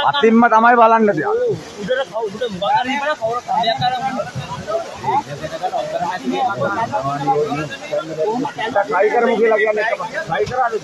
අතින්ම තමයි බලන්න තියා. ट्राई कर मुझे लग गया ट्राई करा दो